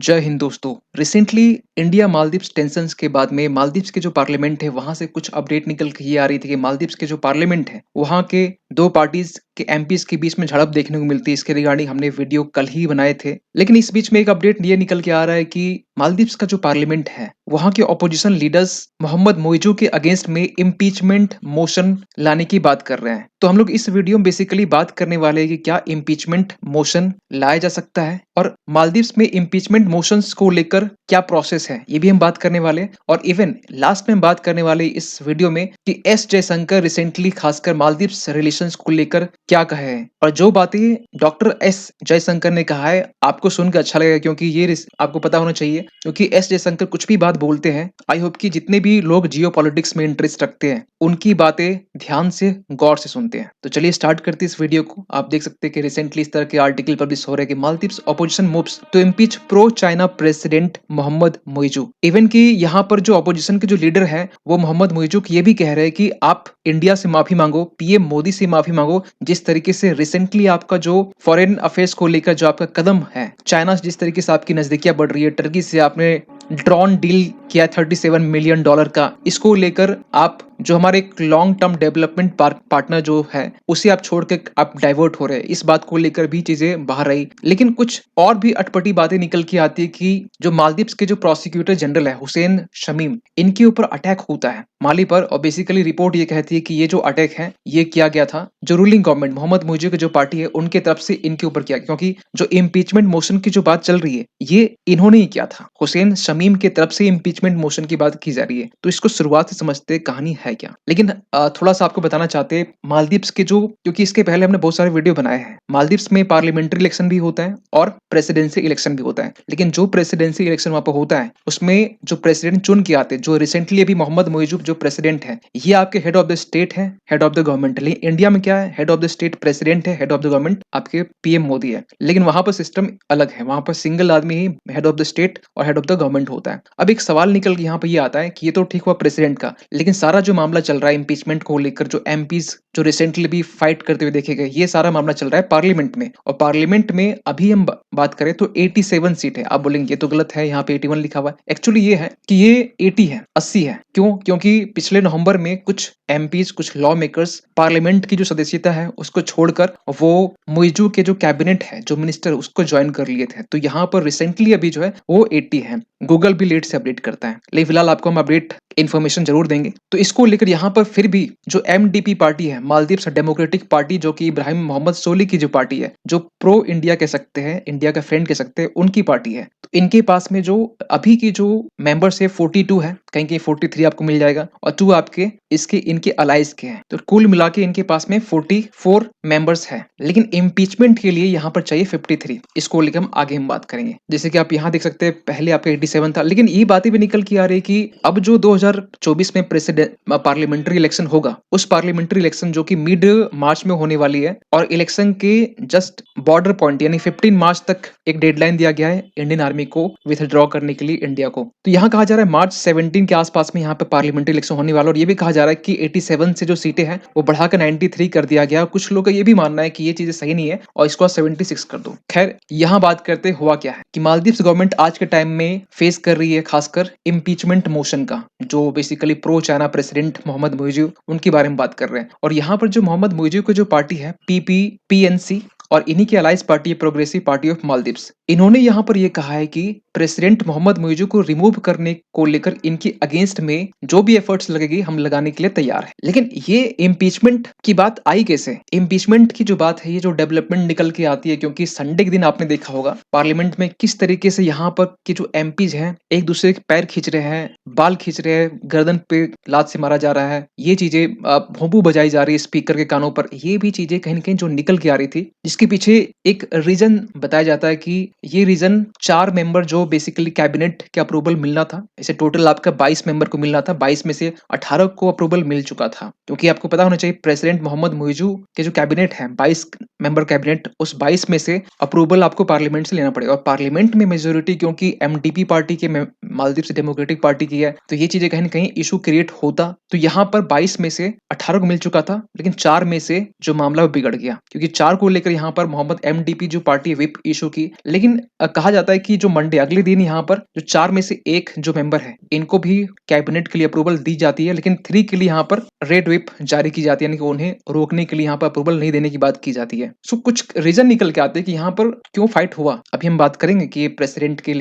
जय हिंद दोस्तों। Recently India Maldives tensions के बाद में मालदीव्स के जो पार्लियामेंट है वहां से कुछ अपडेट निकल के ये आ रही थी कि मालदीव्स के जो पार्लियामेंट है वहां के दो पार्टीज के एमपीज के बीच में झड़प देखने को मिलती है। इसके रिगार्डिंग हमने वीडियो कल ही बनाए थे, लेकिन इस बीच में एक अपडेट ये निकल के आ रहा है कि मालदीव्स का जो पार्लियामेंट है वहां के ऑपोजिशन लीडर्स मोहम्मद मोइजू के अगेंस्ट में इम्पीचमेंट मोशन लाने की बात कर रहे हैं। तो हम लोग इस वीडियो में बेसिकली बात करने वाले हैं कि क्या इम्पीचमेंट मोशन लाया जा सकता है और मालदीव्स में इम्पीचमेंट मोशंस को लेकर क्या प्रोसेस है, ये भी हम बात करने वाले हैं। और इवन लास्ट में हम बात करने वाले इस वीडियो में कि एस जयशंकर रिसेंटली खासकर मालदीव्स रिलेशंस को लेकर क्या कहे हैं और जो बातें डॉक्टर एस जयशंकर ने कहा है आपको सुनकर अच्छा लगेगा, क्योंकि ये आपको पता होना चाहिए क्योंकि एस जयशंकर कुछ भी बात बोलते हैं। आई होप कि जितने भी लोग जियो पॉलिटिक्स में इंटरेस्ट रखते हैं उनकी बातें ध्यान से गौर से सुनते हैं। तो चलिए स्टार्ट करते हैं इस वीडियो को। आप देख सकते हैं कि रिसेंटली इस तरह के आर्टिकल पब्लिश हो रहे हैं कि Maldives opposition moves to impeach pro China president Mohammed Muizzu. Even कि यहाँ पर जो ऑपोजिशन के जो लीडर है वो मोहम्मद मोइजू ये भी कह रहे हैं कि आप इंडिया से माफी मांगो, पीएम मोदी से माफी मांगो। जिस तरीके से रिसेंटली आपका जो फॉरेन अफेयर्स को लेकर जो आपका कदम है, चाइना से जिस तरीके से आपकी नजदीकियां बढ़ रही है, टर्की से आपने ड्रोन डील किया $37 मिलियन का, इसको लेकर आप जो हमारे एक लॉन्ग टर्म डेवलपमेंट पार्टनर जो है उसे आप छोड़ के आप डाइवर्ट हो रहे हैं, इस बात को लेकर भी चीजें बाहर रही। लेकिन कुछ और भी अटपटी बातें निकल के आती है कि जो मालदीव्स के जो प्रोसिक्यूटर जनरल है हुसैन शमीम, इनके ऊपर अटैक होता है माली पर। और बेसिकली रिपोर्ट ये कहती है कि ये जो अटैक है ये किया गया था जो रूलिंग गवर्नमेंट मोहम्मद मोइजू की जो पार्टी है उनके तरफ से इनके ऊपर किया, क्योंकि जो इम्पीचमेंट मोशन की जो बात चल रही है ये इन्होंने ही किया था। हुसैन शमीम की तरफ से इम्पीचमेंट मोशन की बात की जा रही है। तो इसको शुरुआत से समझते कहानी है क्या। लेकिन थोड़ा सा आपको बताना चाहते हैं मालदीव्स के जो, क्योंकि इसके पहले हमने बहुत सारे वीडियो बनाए हैं, मालदीव्स में पार्लियामेंट्री इलेक्शन भी होता है और प्रेसिडेंसी इलेक्शन भी होता है। लेकिन जो प्रेसिडेंसी इलेक्शन वहां पर होता है उसमें जो प्रेसिडेंट चुन के आते हैं, जो रिसेंटली अभी मोहम्मद मोइजू जो प्रेसिडेंट है ये आपके हेड ऑफ द स्टेट है, हेड ऑफ द गवर्नमेंट। लेकिन इंडिया में क्या है, head of the state president है, हेड ऑफ द गवर्नमेंट आपके पीएम मोदी है। लेकिन वहां पर सिस्टम अलग है, वहां पर सिंगल आदमी ही हेड ऑफ द स्टेट और हेड ऑफ द गवर्नमेंट होता है। अब एक सवाल निकल के यहाँ पर ये आता है कि ये तो ठीक हुआ प्रेसिडेंट का, लेकिन सारा जो मामला चल रहा है इम्पीचमेंट को लेकर, जो एमपीज जो रिसेंटली भी फाइट करते हुए देखे गए, ये सारा मामला चल रहा है पार्लियामेंट में। और पार्लियामेंट में अभी हम बात करें तो 87 सीट है। आप बोलेंगे ये तो गलत है, यहाँ पे 81 लिखा हुआ है। एक्चुअली ये है कि ये 80 है, 80 है। क्यों? क्योंकि पिछले नवंबर में कुछ एमपीज, कुछ लॉ मेकर्स पार्लियामेंट की जो सदस्यता है उसको छोड़कर वो मोइजू के जो कैबिनेट है, जो मिनिस्टर, उसको ज्वाइन कर लिए थे। तो यहाँ पर रिसेंटली अभी जो है वो 80 है। गूगल भी लेट से अपडेट करता है, लेकिन फिलहाल आपको हम अपडेट इन्फॉर्मेशन जरूर देंगे। तो इसको लेकर यहाँ पर फिर भी जो एमडीपी पार्टी है, मालदीव्स डेमोक्रेटिक पार्टी, जो कि इब्राहिम मोहम्मद सोली की जो पार्टी है, जो प्रो इंडिया कह सकते हैं, इंडिया का फ्रेंड कह सकते हैं, उनकी पार्टी है। तो इनके पास में जो अभी की जो मेंबर्स है 42 है, कहीं कहीं 43 आपको मिल जाएगा, और 2 आपके इसके इनके अलाइज के हैं। तो कुल मिला के इनके पास में 44 मेंबर्स है। लेकिन इम्पीचमेंट के लिए यहाँ पर चाहिए 53। इसको लेकर हम आगे बात करेंगे। जैसे कि आप यहाँ देख सकते हैं पहले आपका 87 था, लेकिन ये बातें भी निकल के आ रही है कि अब जो 2024 में प्रेसिडेंट पार्लियामेंट्री इलेक्शन होगा, उस पार्लियामेंट्री इलेक्शन जो कि मिड मार्च में होने वाली है, और इलेक्शन के जस्ट बॉर्डर पॉइंट यानी 15 मार्च तक एक डेडलाइन दिया गया है इंडियन आर्मी को विथड्रॉ करने के लिए इंडिया को। तो यहाँ कहा जा रहा है मार्च 17 के आसपास में यहाँ पे पार्लियामेंट्री इलेक्शन होने वाला, और ये भी कहा जा रहा है कि 87 से जो सीटें हैं वो बढ़ाकर 93 कर दिया गया। कुछ लोग का ये भी मानना है कि ये चीजें सही नहीं है और इसको 76 कर दो। खैर, यहाँ बात करते हुआ क्या है कि मालदीव्स गवर्नमेंट आज के टाइम में फेस कर रही है खासकर इम्पीचमेंट मोशन का, जो basically pro China president Mohammed Muizzu उनके बारे में बात कर रहे हैं। और यहाँ पर जो मोहम्मद मोइजू की जो पार्टी है पीपीपीएनसी, और इन्हीं की अलाइज पार्टी है प्रोग्रेसिव पार्टी ऑफ मालदीव्स, इन्होंने यहाँ पर यह कहा है कि प्रेसिडेंट मोहम्मद मोइजू को रिमूव करने को लेकर इनकी अगेंस्ट में जो भी एफर्ट्स लगेगी हम लगाने के लिए तैयार है। लेकिन ये इम्पीचमेंट की बात आई कैसे? इम्पीचमेंट की जो बात है, ये जो डेवलपमेंट निकल के आती है, क्योंकि संडे के दिन आपने देखा होगा पार्लियामेंट में किस तरीके से यहाँ पर के जो एमपीज हैं एक दूसरे के पैर खींच रहे हैं, बाल खींच रहे हैं, गर्दन पे लात से मारा जा रहा है, ये चीजें भोंपू बजाई जा रही है स्पीकर के कानों पर। ये भी चीजें कहीं ना कहीं जो निकल के आ रही थी, जिसके पीछे एक रीजन बताया जाता है कि ये रीजन 4 मेंबर जो बेसिकली कैबिनेट के अप्रूवल मिलना था, इसे टोटल आपका 22 मेंबर को मिलना था, 22 में से 18 को अप्रूवल मिल चुका था। क्योंकि आपको पता होना चाहिए प्रेसिडेंट मोहम्मद मोइजू के जो कैबिनेट है 22 मेंबर कैबिनेट, उस 22 में से अप्रूवल आपको पार्लियामेंट से लेना पड़ेगा। और पार्लियामेंट में मेजोरिटी क्योंकि एमडीपी पार्टी के, मालदीव्स डेमोक्रेटिक पार्टी की है, तो ये चीजें कहीं ना कहीं इशू क्रिएट होता। तो यहाँ पर 22 में से 18 को मिल चुका था, लेकिन 4 में से जो मामला बिगड़ गया, क्योंकि 4 को लेकर यहाँ यहाँ पर मोहम्मद एमडीपी जो पार्टी व्हिप इशू की, लेकिन कहा जाता है कि जो मंडे अगले दिन यहाँ पर जो 4 में से 1 जो मेंबर है, इनको भी कैबिनेट के लिए अप्रूवल दी जाती है, लेकिन 3 के लिए यहाँ पर रेड व्हिप जारी की जाती है, यानी कि उन्हें रोकने के लिए यहाँ पर अप्रूवल नहीं देने की बात की जाती है। सो कुछ रीजन निकल के आते हैं कि यहाँ पर क्यों फाइट हुआ। अभी हम बात करेंगे कि प्रेसिडेंट के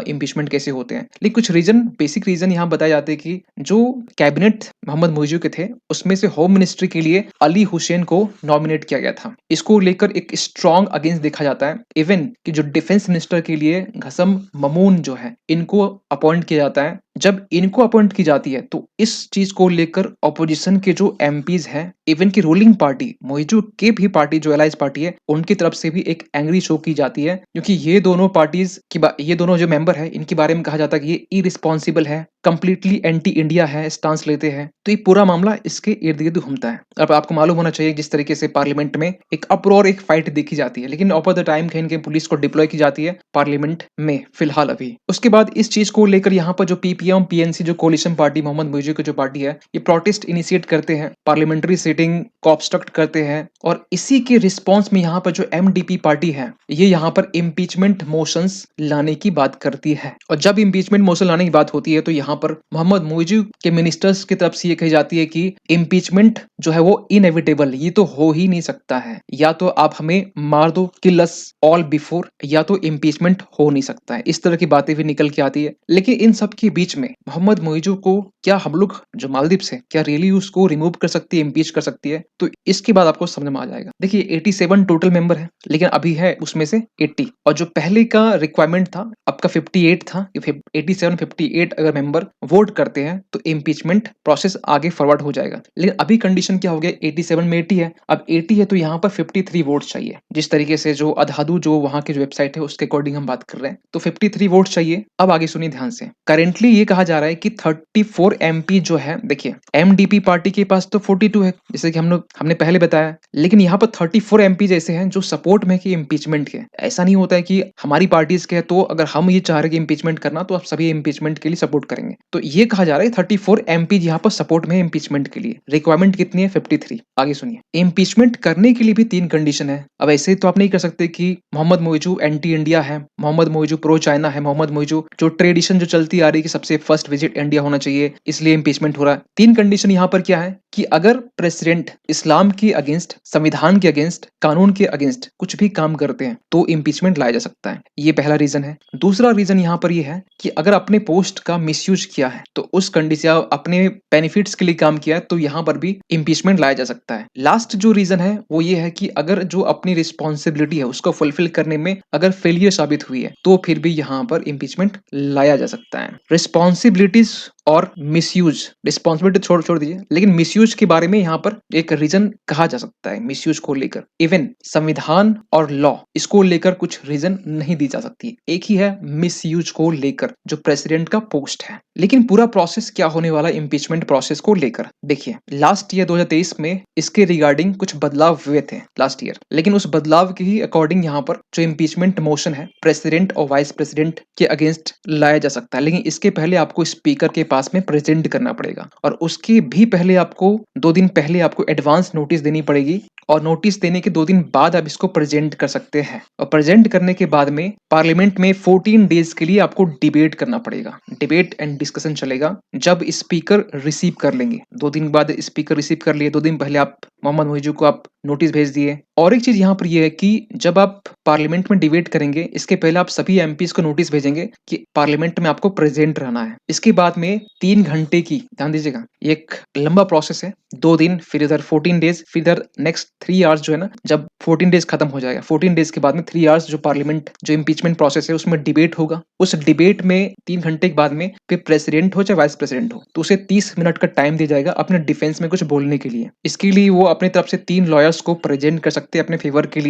इम्पीचमेंट कैसे होते हैं, लेकिन कुछ रीजन, बेसिक रीजन यहाँ बताए जाते हैं कि जो कैबिनेट मोहम्मद मुइज़ के थे, उसमें से होम मिनिस्ट्री के लिए अली हुसैन को नॉमिनेट किया गया था। इसको लेकर एक स्ट्रॉन्ग अगेंस्ट देखा जाता है। इवन कि जो डिफेंस मिनिस्टर के लिए घसम ममून जो है, इनको अपॉइंट किया जाता है। जब इनको अपॉइंट की जाती है तो इस चीज को लेकर ऑपोजिशन के जो एमपीज हैं, इवन की रूलिंग पार्टी मुइज़ के भी पार्टी जो एलाइज पार्टी है, उनकी तरफ से भी एक एंग्री शो की जाती है, क्योंकि ये दोनों पार्टीज की ये दोनों जो मेंबर है, इनके बारे में कहा जाता है कि ये इरिस्पॉन्सिबल है, कंप्लीटली एंटी इंडिया है, स्टांस लेते हैं। तो ये पूरा मामला इसके इर्द गिर्द घूमता है। अब आपको मालूम होना चाहिए जिस तरीके से पार्लियामेंट में एक अप्रोर, एक फाइट देखी जाती है, लेकिन ऑफ द टाइम कहीं पुलिस को डिप्लॉय की जाती है पार्लियामेंट में फिलहाल अभी। उसके बाद इस चीज को लेकर यहाँ पर जो पीपीएम पीएनसी जो कोलिशन पार्टी मोहम्मद मुइज़ की जो पार्टी है, ये प्रोटेस्ट इनिशिएट करते हैं, पार्लियामेंट्री सिटिंग को ऑब्स्ट्रक्ट करते हैं, और इसी के रिस्पॉन्स में यहाँ पर जो एमडीपी पार्टी है, ये यहाँ पर इम्पीचमेंट मोशंस लाने की बात करती है। और जब इम्पीचमेंट मोशन लाने की बात होती है तो यहाँ पर मोहम्मद मुइज़ के मिनिस्टर्स की तरफ से ये कही जाती है कि इम्पीचमेंट जो है वो इनएविटेबल, ये तो हो ही नहीं सकता है, या तो आप हमें मार दो, किल अस ऑल बिफोर, या तो इम्पीचमेंट हो नहीं सकता है। इस तरह की बातें भी निकल के आती है। लेकिन इन सब के बीच में मोहम्मद मुइज़ को क्या हम लोग जो मालदीव से क्या रियली उसको रिमूव कर सकती है, इम्पीच कर सकती है, तो इसके बाद आपको समझ में आ जाएगा। देखिए 87 टोटल मेंबर है, लेकिन अभी है उसमें से 80, और जो पहले का रिक्वायरमेंट था आपका 58 था। 87 58 अगर मेंबर वोट करते हैं तो इम्पीचमेंट प्रोसेस आगे फॉरवर्ड हो जाएगा। लेकिन अभी कंडीशन क्या हो गया, 87 में 80 है, अब 80 है तो यहाँ पर 53 वोट चाहिए। जिस तरीके से जो अधादू जो वहां की जो वेबसाइट है उसके अकॉर्डिंग हम बात कर रहे हैं, तो 53 वोट चाहिए। अब आगे सुनिए ध्यान से, करेंटली ये कहा जा रहा है कि 34 एमपी जो है, देखिए एमडीपी पार्टी के पास तो 42 है, जैसे कि हमने पहले बताया, लेकिन यहाँ पर 34 एमपी जैसे हैं जो सपोर्ट में कि इम्पीचमेंट के। ऐसा नहीं होता है कि हमारी पार्टीज के, तो अगर हम ये चाह रहे हैं कि इम्पीचमेंट करना, तो आप सभी इम्पीचमेंट के लिए सपोर्ट करेंगे। तो ये कहा जा रहा है 34 एमपी यहाँ पर सपोर्ट में इम्पीचमेंट के लिए। रिक्वायरमेंट कितनी है, 53। आगे सुनिए, इम्पीचमेंट करने के लिए भी 3 कंडीशन है। अब ऐसे तो आप नहीं कर सकते कि मोहम्मद मुइज़ एंटी इंडिया है, मोहम्मद मुइज़ प्रो चाइना है, मोहम्मद मुइज़ जो ट्रेडिशन जो चलती आ रही है कि सबसे फर्स्ट विजिट इंडिया होना चाहिए, इसलिए इम्पीचमेंट हो रहा है। 3 कंडीशन यहाँ पर क्या है कि अगर प्रेसिडेंट इस्लाम के अगेंस्ट, संविधान के अगेंस्ट, कानून के अगेंस्ट कुछ भी काम करते हैं तो इम्पीचमेंट लाया जा सकता है। ये पहला रीजन है। दूसरा रीजन यहाँ पर ये है कि अगर अपने पोस्ट का मिसयूज किया है, तो उस कंडीशन या अपने बेनिफिट्स के लिए काम किया है, तो यहाँ पर भी इम्पीचमेंट लाया जा सकता है। लास्ट जो रीजन है वो ये है कि अगर जो अपनी रिस्पॉन्सिबिलिटी है उसको फुलफिल करने में अगर फेलियर साबित हुई है, तो फिर भी यहाँ पर इम्पीचमेंट लाया जा सकता है। रिस्पॉन्सिबिलिटीज और मिसयूज, रिस्पॉन्सिबिलिटी छोड़ दीजिए, लेकिन मिसयूज के बारे में यहाँ पर एक रीजन कहा जा सकता है मिसयूज को लेकर। इवन संविधान और लॉ इसको लेकर कुछ रीजन नहीं दी जा सकती, एक ही है मिसयूज को लेकर जो प्रेसिडेंट का पोस्ट है। लेकिन पूरा प्रोसेस क्या होने वाला इम्पीचमेंट प्रोसेस को लेकर, देखिए लास्ट ईयर 2023 में इसके रिगार्डिंग कुछ बदलाव हुए थे लास्ट ईयर, लेकिन उस बदलाव के ही अकॉर्डिंग यहाँ पर जो इम्पीचमेंट मोशन है प्रेसिडेंट और वाइस प्रेसिडेंट के अगेंस्ट लाया जा सकता है। लेकिन इसके पहले आपको स्पीकर के पास में प्रेजेंट करना पड़ेगा, और उसके भी पहले आपको 2 दिन पहले आपको एडवांस नोटिस देनी पड़ेगी, और नोटिस देने के 2 दिन बाद आप इसको प्रेजेंट कर सकते हैं। और प्रेजेंट करने के बाद में पार्लियामेंट में 14 डेज के लिए आपको डिबेट करना पड़ेगा। डिबेट एंड डिस्कशन चलेगा जब स्पीकर रिसीव कर लेंगे। 2 दिन बाद स्पीकर रिसीव कर लिए, 2 दिन पहले आप मोहम्मद मुइज़ को आप नोटिस भेज दिए। और एक चीज यहाँ पर यह है कि जब आप पार्लियामेंट में डिबेट करेंगे, इसके पहले आप सभी एमपीज को नोटिस भेजेंगे कि पार्लियामेंट में आपको प्रेजेंट रहना है। इसके बाद में 3 घंटे की, ध्यान दीजिएगा, एक लंबा प्रोसेस है। 2 दिन, फिर इधर 14 डेज, फिर इधर नेक्स्ट 3 आवर्स जो है ना, जब 14 डेज खत्म हो जाएगा, 14 डेज के बाद में 3 आवर्स जो पार्लियामेंट जो इम्पीचमेंट प्रोसेस है उसमें डिबेट होगा। उस डिबेट में 3 घंटे के बाद में फिर प्रेसिडेंट हो चाहे वाइस प्रेसिडेंट हो, तो उसे 30 मिनट का टाइम दिया जाएगा अपने डिफेंस में कुछ बोलने के लिए। इसके लिए वो अपनी तरफ से 3 लॉयर्स को प्रेजेंट कर सकते हैं अपने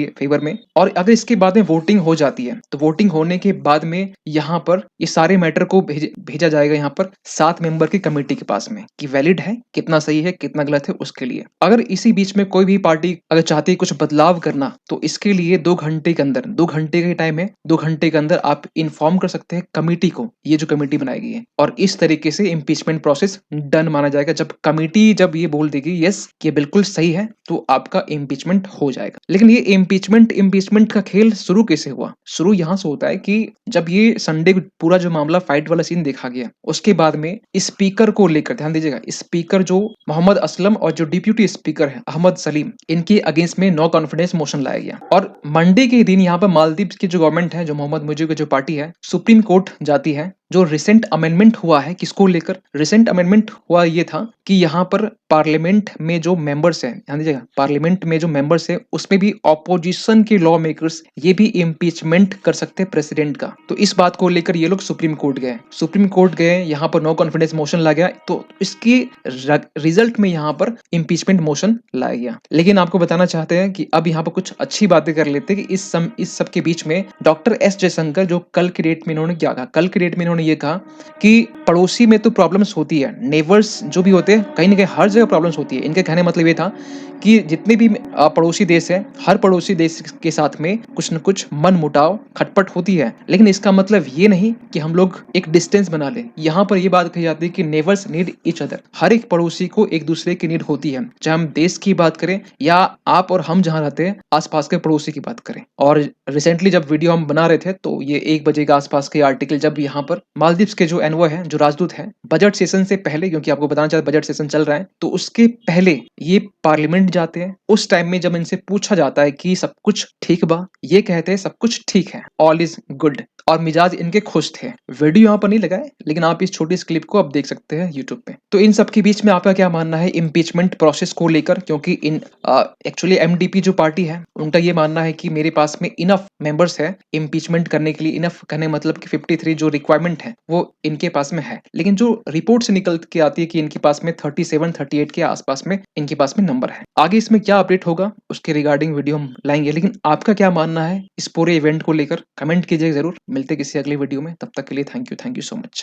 फेवर में। और अगर इसके बाद में वोटिंग हो जाती है, तो वोटिंग होने के बाद में यहाँ पर ये सारे मैटर को भेजा जाएगा यहाँ पर 7 मेंबर की कमेटी के पास में कि वैलिड है, कितना सही है, कितना गलत है, उसके लिए। अगर इसी बीच में कोई भी पार्टी अगर चाहती है कुछ बदलाव करना, तो इसके लिए 2 घंटे के अंदर, 2 घंटे का टाइम है, 2 घंटे के अंदर आप इन्फॉर्म कर सकते हैं कमेटी को, ये जो कमेटी बनाई गई है। और इस तरीके से इम्पीचमेंट प्रोसेस डन माना जाएगा। जब कमेटी जब ये बोल देगी यस ये बिल्कुल सही है, तो आपका इम्पीचमेंट हो जाएगा। आएगा। लेकिन ये इम्पीचमेंट का खेल शुरू कैसे हुआ? शुरू यहाँ से होता है कि जब ये संडे को पूरा जो मामला फाइट वाला सीन देखा गया, उसके बाद में स्पीकर को लेकर ध्यान दीजिएगा, स्पीकर जो मोहम्मद असलम और जो डिप्यूटी स्पीकर है अहमद सलीम, इनके अगेंस्ट में नो कॉन्फिडेंस मोशन लाया गया। और मंडे के दिन यहाँ पर मालदीव की जो गवर्नमेंट है, जो मोहम्मद मुजीब की जो पार्टी है, सुप्रीम कोर्ट जाती है। जो रिसेंट अमेंडमेंट हुआ है, किसको लेकर रिसेंट अमेंडमेंट हुआ, ये था कि यहाँ पर पार्लियामेंट में जो मेंबर्स हैं, ध्यान दीजिएगा, पार्लियामेंट में जो मेंबर्स है उसमें भी ऑपोजिशन के लॉ मेकर्स ये भी इम्पीचमेंट कर सकते हैं प्रेसिडेंट का। तो इस बात को लेकर ये लोग सुप्रीम कोर्ट गए, यहाँ पर नो कॉन्फिडेंस मोशन लाया गया। तो इसके रिजल्ट में यहाँ पर इम्पीचमेंट मोशन लाया गया। लेकिन आपको बताना चाहते हैं कि अब यहाँ पर कुछ अच्छी बातें कर लेते हैं कि इस सब के बीच में डॉक्टर एस जयशंकर जो कल की डेट में इन्होंने क्या कहा, कल की डेट में इन्होंने ये कहा कि पड़ोसी में तो प्रॉब्लम्स होती है, नेबर्स जो भी होते हैं कहीं ना कहीं हर जगह प्रॉब्लम्स होती है। इनके कहने मतलब ये था कि जितने भी पड़ोसी देश है, हर पड़ोसी देश के साथ में कुछ न कुछ मन मुटाव खटपट होती है, लेकिन इसका मतलब ये नहीं कि हम लोग एक डिस्टेंस बना लें। यहाँ पर ये बात कही जाती है कि नेबर्स नीड ईच अदर, हर एक पड़ोसी को एक दूसरे की नीड होती है, चाहे हम देश की बात करें या आप और हम जहाँ रहते हैं आसपास के पड़ोसी की बात करें। और रिसेंटली जब वीडियो हम बना रहे थे तो ये 1 बजे के आसपास के आर्टिकल, जब यहाँ पर मालदीव्स के जो एनवॉय है, जो राजदूत है, बजट सेशन से पहले, क्योंकि आपको बताना चाहता बजट सेशन चल रहा है, तो उसके पहले ये पार्लियामेंट जाते हैं। उस टाइम में जब इनसे पूछा जाता है कि सब कुछ ठीक बा, ये कहते हैं सब कुछ ठीक है, ऑल इज गुड, और मिजाज इनके खुश थे। वीडियो यहाँ पर नहीं लगाए, लेकिन आप इस छोटी सी क्लिप को आप देख सकते हैं यूट्यूब पे। तो इन सब के बीच में आपका क्या मानना है इम्पीचमेंट प्रोसेस को लेकर? क्योंकि इन एक्चुअली एमडीपी जो पार्टी है उनका ये मानना है कि मेरे पास में इनफ मेंबर्स है इम्पीचमेंट करने के लिए। इनफ कहने मतलब कि 53 जो रिक्वायरमेंट है वो इनके पास में है, लेकिन जो रिपोर्ट से निकल के आती है कि इनके पास में 37-38 के आसपास में इनके पास में नंबर है। आगे इसमें क्या अपडेट होगा उसके रिगार्डिंग वीडियो हम लाएंगे, लेकिन आपका क्या मानना है इस पूरे इवेंट को लेकर कमेंट कीजिए जरूर। मिलते किसी अगले वीडियो में, तब तक के लिए थैंक यू सो मच।